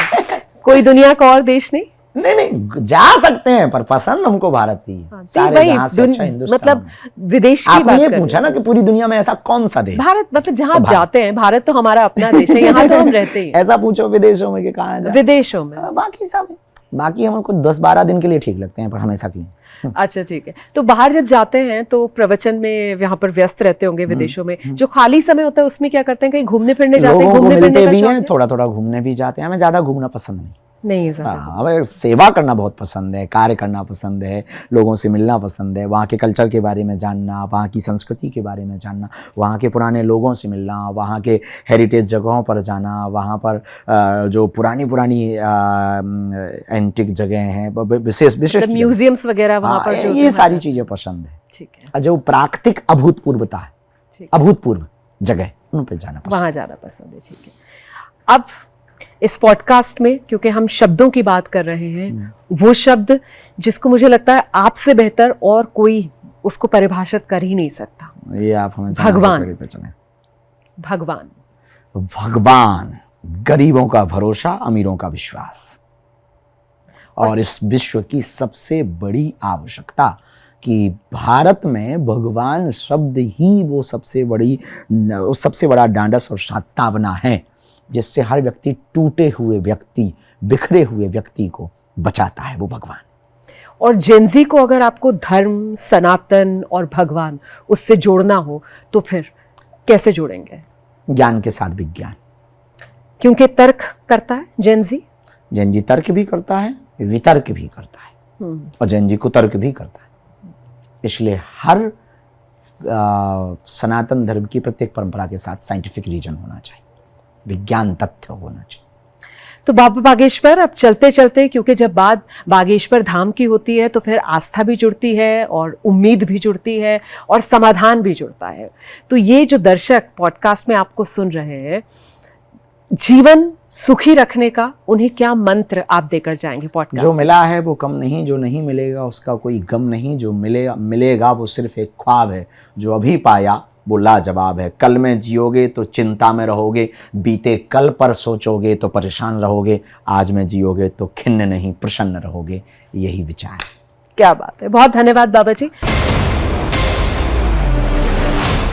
कोई दुनिया का और देश नहीं? नहीं, जा सकते हैं, पर पसंद हमको भारत ही है। सारे जहां से अच्छा हिंदुस्तान। मतलब विदेश की बात आपने ये पूछा ना कि पूरी दुनिया में ऐसा कौन सा देश? भारत, मतलब जहाँ आप जाते हैं, भारत तो हमारा अपना देश है, यहाँ तो हम रहते हैं। ऐसा पूछो विदेशों में कि कहाँ जाए? विदेशों में बाकी सब, बाकी हमको 10-12 दिन के लिए ठीक लगते हैं, पर हमेशा के लिए। अच्छा, ठीक है। तो बाहर जब जाते हैं तो प्रवचन में यहाँ पर व्यस्त रहते होंगे विदेशों में, जो खाली समय होता है उसमें क्या करते हैं? कहीं घूमने फिरने जाते हैं? घूमने फिरने भी हैं, थोड़ा घूमने भी जाते हैं। हमें ज्यादा घूमना पसंद नहीं है। हमें सेवा करना बहुत पसंद है, कार्य करना पसंद है, लोगों से मिलना पसंद है, वहाँ के कल्चर के बारे में जानना, वहाँ की संस्कृति के बारे में जानना, वहाँ के पुराने लोगों से मिलना, वहाँ के हेरिटेज जगहों पर जाना, वहाँ पर जो पुरानी एंटिक जगह हैं, विशेष म्यूजियम्स वगैरह, वहाँ पर जो ये सारी चीज़ें पसंद है। ठीक है। जो प्राकृतिक अभूतपूर्वता है, अभूतपूर्व जगह, उन पर जाना पसंद, वहाँ जाना पसंद है। ठीक है। अब इस पॉडकास्ट में क्योंकि हम शब्दों की बात कर रहे हैं, वो शब्द जिसको मुझे लगता है आपसे बेहतर और कोई उसको परिभाषित कर ही नहीं सकता। ये आप हमें भगवान। पेड़ी पे चलें। भगवान। भगवान, गरीबों का भरोसा, अमीरों का विश्वास, और इस विश्व की सबसे बड़ी आवश्यकता कि भारत में भगवान शब्द ही वो सबसे बड़ा डांडस और सात्वना है जिससे हर व्यक्ति, टूटे हुए व्यक्ति, बिखरे हुए व्यक्ति को बचाता है, वो भगवान। और जेनजी को अगर आपको धर्म, सनातन और भगवान उससे जोड़ना हो तो फिर कैसे जोड़ेंगे? ज्ञान के साथ विज्ञान। क्योंकि तर्क करता है जेनजी। जेनजी तर्क भी करता है, वितर्क भी करता है, और जेनजी कुतर्क भी करता है। इसलिए हर सनातन धर्म की प्रत्येक परंपरा के साथ साइंटिफिक रीजन होना चाहिए, विज्ञान तथ्य होना चाहिए। तो बाबा बागेश्वर, अब चलते चलते, क्योंकि जब बात बागेश्वर धाम की होती है तो फिर आस्था भी जुड़ती है और उम्मीद भी जुड़ती है और समाधान भी जुड़ता है। तो ये जो दर्शक पॉडकास्ट में आपको सुन रहे हैं, जीवन सुखी रखने का उन्हें क्या मंत्र आप देकर जाएंगे पॉडकास्ट? जो मिला है वो कम नहीं, जो नहीं मिलेगा उसका कोई गम नहीं, जो मिलेगा वो सिर्फ एक ख्वाब है, जो अभी पाया वो लाजवाब है। कल में जियोगे तो चिंता में रहोगे, बीते कल पर सोचोगे तो परेशान रहोगे, आज में जियोगे तो खिन्न नहीं प्रसन्न रहोगे। यही विचार है। क्या बात है, बहुत धन्यवाद बाबा जी।